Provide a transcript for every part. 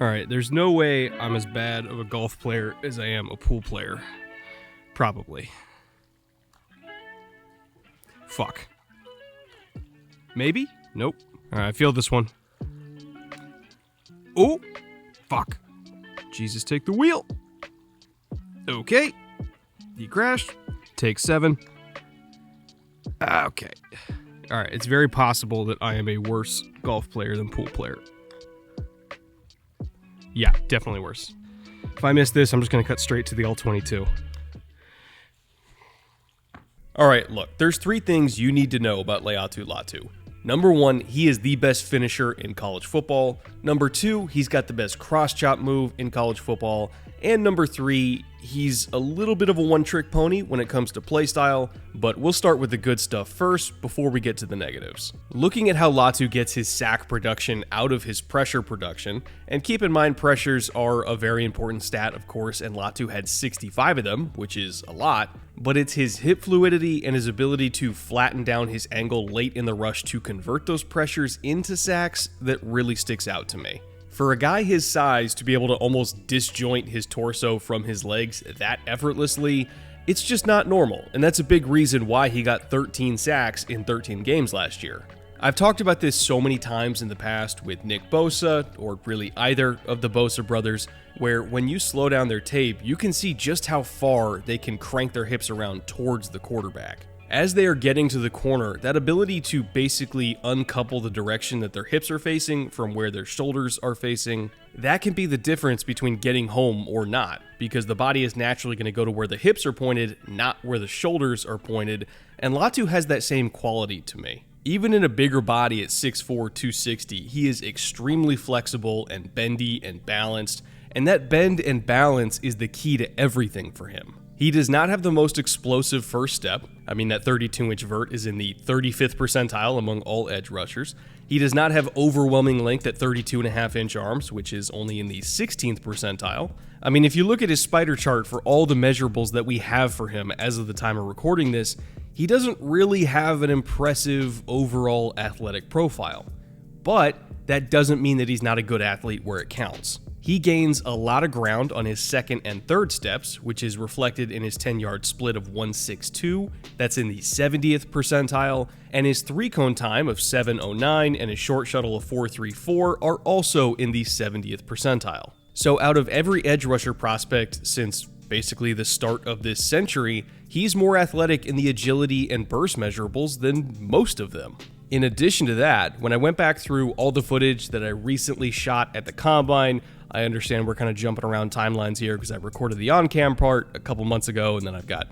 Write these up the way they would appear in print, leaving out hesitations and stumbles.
Alright, there's no way I'm as bad of a golf player as I am a pool player. Probably. Fuck. Maybe? Nope. Alright, I feel this one. Oh! Fuck. Jesus, take the wheel! Okay. He crashed. Take 7. Okay. Alright, it's very possible that I am a worse golf player than pool player. Yeah, definitely worse. If I miss this, I'm just going to cut straight to the L22. Alright, look, there's 3 things you need to know about Laiatu Latu. Number 1, he is the best finisher in college football. Number 2, he's got the best cross-chop move in college football. And number 3, he's a little bit of a one-trick pony when it comes to playstyle, but we'll start with the good stuff first before we get to the negatives. Looking at how Latu gets his sack production out of his pressure production, and keep in mind pressures are a very important stat, of course, and Latu had 65 of them, which is a lot, but it's his hip fluidity and his ability to flatten down his angle late in the rush to convert those pressures into sacks that really sticks out to me. For a guy his size to be able to almost disjoint his torso from his legs that effortlessly, it's just not normal, and that's a big reason why he got 13 sacks in 13 games last year. I've talked about this so many times in the past with Nick Bosa, or really either of the Bosa brothers, where when you slow down their tape, you can see just how far they can crank their hips around towards the quarterback. As they are getting to the corner, that ability to basically uncouple the direction that their hips are facing from where their shoulders are facing, that can be the difference between getting home or not, because the body is naturally going to go to where the hips are pointed, not where the shoulders are pointed, and Latu has that same quality to me. Even in a bigger body at 6'4", 260, he is extremely flexible and bendy and balanced, and that bend and balance is the key to everything for him. He does not have the most explosive first step. I mean, that 32-inch vert is in the 35th percentile among all edge rushers. He does not have overwhelming length at 32.5-inch arms, which is only in the 16th percentile. I mean, if you look at his spider chart for all the measurables that we have for him as of the time of recording this, he doesn't really have an impressive overall athletic profile. But that doesn't mean that he's not a good athlete where it counts. He gains a lot of ground on his second and third steps, which is reflected in his 10-yard split of 1.62, that's in the 70th percentile, and his 3-cone time of 7.09 and his short shuttle of 4.34 are also in the 70th percentile. So out of every edge rusher prospect since basically the start of this century, he's more athletic in the agility and burst measurables than most of them. In addition to that, when I went back through all the footage that I recently shot at the Combine, I understand we're kind of jumping around timelines here because I recorded the on-cam part a couple months ago, and then I've got,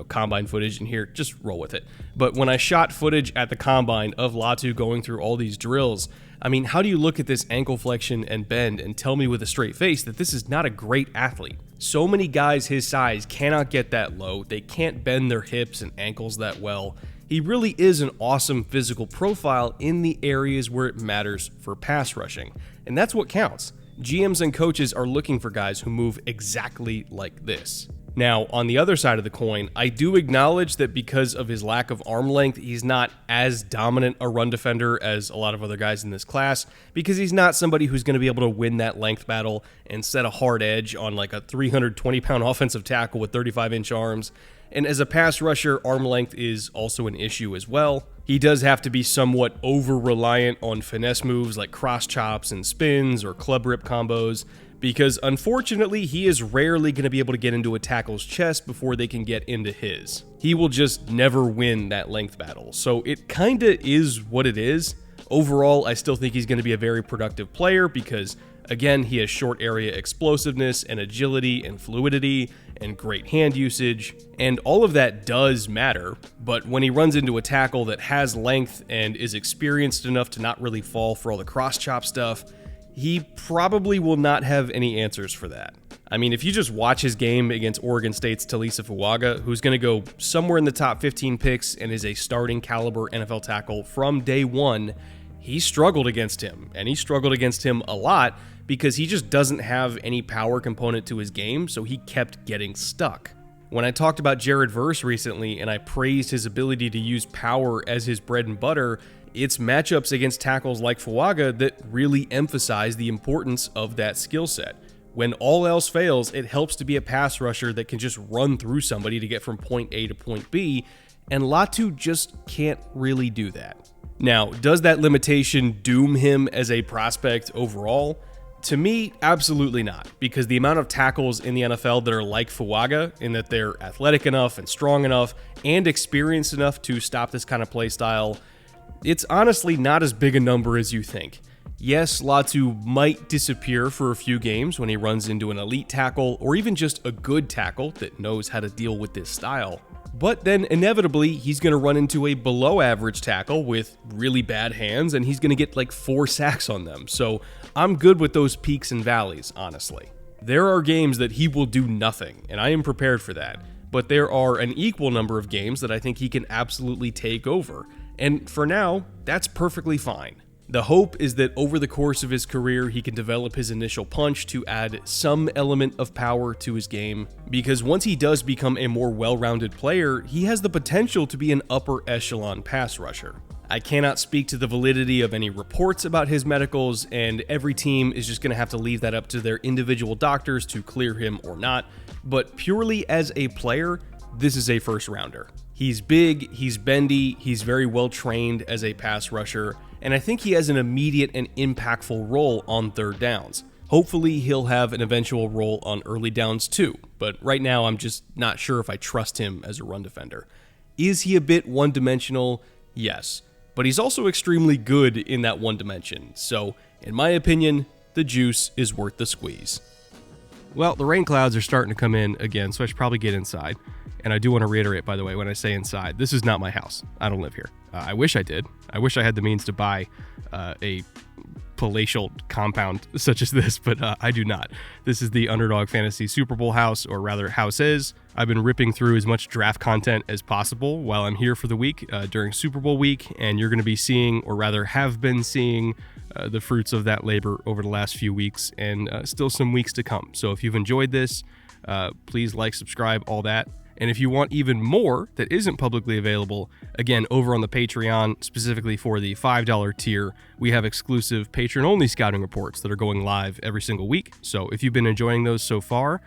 Combine footage in here. Just roll with it. But when I shot footage at the Combine of Latu going through all these drills, I mean, how do you look at this ankle flexion and bend and tell me with a straight face that this is not a great athlete? So many guys his size cannot get that low. They can't bend their hips and ankles that well. He really is an awesome physical profile in the areas where it matters for pass rushing. And that's what counts. GMs and coaches are looking for guys who move exactly like this. Now, on the other side of the coin, I do acknowledge that because of his lack of arm length, he's not as dominant a run defender as a lot of other guys in this class, because he's not somebody who's going to be able to win that length battle and set a hard edge on like a 320-pound offensive tackle with 35-inch arms. And as a pass rusher, arm length is also an issue as well. He does have to be somewhat over-reliant on finesse moves like cross chops and spins or club rip combos, because unfortunately, he is rarely going to be able to get into a tackle's chest before they can get into his. He will just never win that length battle, so it kinda is what it is. Overall, I still think he's going to be a very productive player because, again, he has short area explosiveness and agility and fluidity and great hand usage, and all of that does matter, but when he runs into a tackle that has length and is experienced enough to not really fall for all the cross-chop stuff, he probably will not have any answers for that. I mean, if you just watch his game against Oregon State's Talisa Fuaga, who's going to go somewhere in the top 15 picks and is a starting caliber NFL tackle from day one, he struggled against him, and he struggled against him a lot because he just doesn't have any power component to his game, so he kept getting stuck. When I talked about Jared Verse recently and I praised his ability to use power as his bread and butter, It's matchups against tackles like Fuaga that really emphasize the importance of that skill set. When all else fails, it helps to be a pass rusher that can just run through somebody to get from point A to point B, and Latu just can't really do that. Now, does that limitation doom him as a prospect overall? To me, absolutely not, because the amount of tackles in the NFL that are like Fuaga, in that they're athletic enough and strong enough and experienced enough to stop this kind of play style, it's honestly not as big a number as you think. Yes, Latu might disappear for a few games when he runs into an elite tackle or even just a good tackle that knows how to deal with this style. But then inevitably, he's going to run into a below average tackle with really bad hands, and he's going to get like 4 sacks on them. So I'm good with those peaks and valleys, honestly. There are games that he will do nothing, and I am prepared for that. But there are an equal number of games that I think he can absolutely take over. And for now, that's perfectly fine. The hope is that over the course of his career, he can develop his initial punch to add some element of power to his game, because once he does become a more well-rounded player, he has the potential to be an upper echelon pass rusher. I cannot speak to the validity of any reports about his medicals, and every team is just going to have to leave that up to their individual doctors to clear him or not, but purely as a player, this is a first rounder. He's big, he's bendy, he's very well trained as a pass rusher, and I think he has an immediate and impactful role on third downs. Hopefully he'll have an eventual role on early downs too, but right now I'm just not sure if I trust him as a run defender. Is he a bit one-dimensional? Yes, but he's also extremely good in that one dimension, so in my opinion, the juice is worth the squeeze. Well, the rain clouds are starting to come in again, so I should probably get inside. And I do want to reiterate, by the way, when I say inside, this is not my house. I don't live here. I wish I did. I wish I had the means to buy a palatial compound such as this, but I do not. This is the Underdog Fantasy Super Bowl house, or rather houses. I've been ripping through as much draft content as possible while I'm here for the week during Super Bowl week, and you're going to be seeing, or rather have been seeing, the fruits of that labor over the last few weeks, and still some weeks to come. So if you've enjoyed this, please like, subscribe, all that. And if you want even more that isn't publicly available, again, over on the Patreon, specifically for the $5 tier, we have exclusive patron-only scouting reports that are going live every single week. So if you've been enjoying those so far,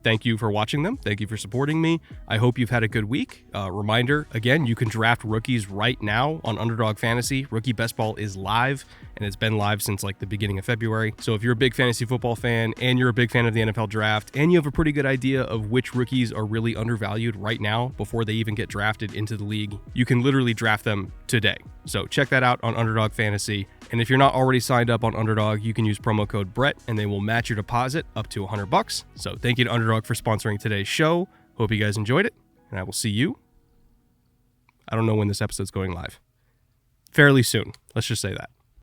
thank you for watching them. Thank you for supporting me. I hope you've had a good week. Reminder, again, you can draft rookies right now on Underdog Fantasy. Rookie Best Ball is live, and it's been live since like the beginning of February. So if you're a big fantasy football fan and you're a big fan of the NFL draft and you have a pretty good idea of which rookies are really undervalued right now before they even get drafted into the league, you can literally draft them today. So check that out on Underdog Fantasy. And if you're not already signed up on Underdog, you can use promo code Brett and they will match your deposit up to $100. So thank you to Underdog for sponsoring today's show. Hope you guys enjoyed it, and I will see you. I don't know when this episode's going live. Fairly soon. Let's just say that.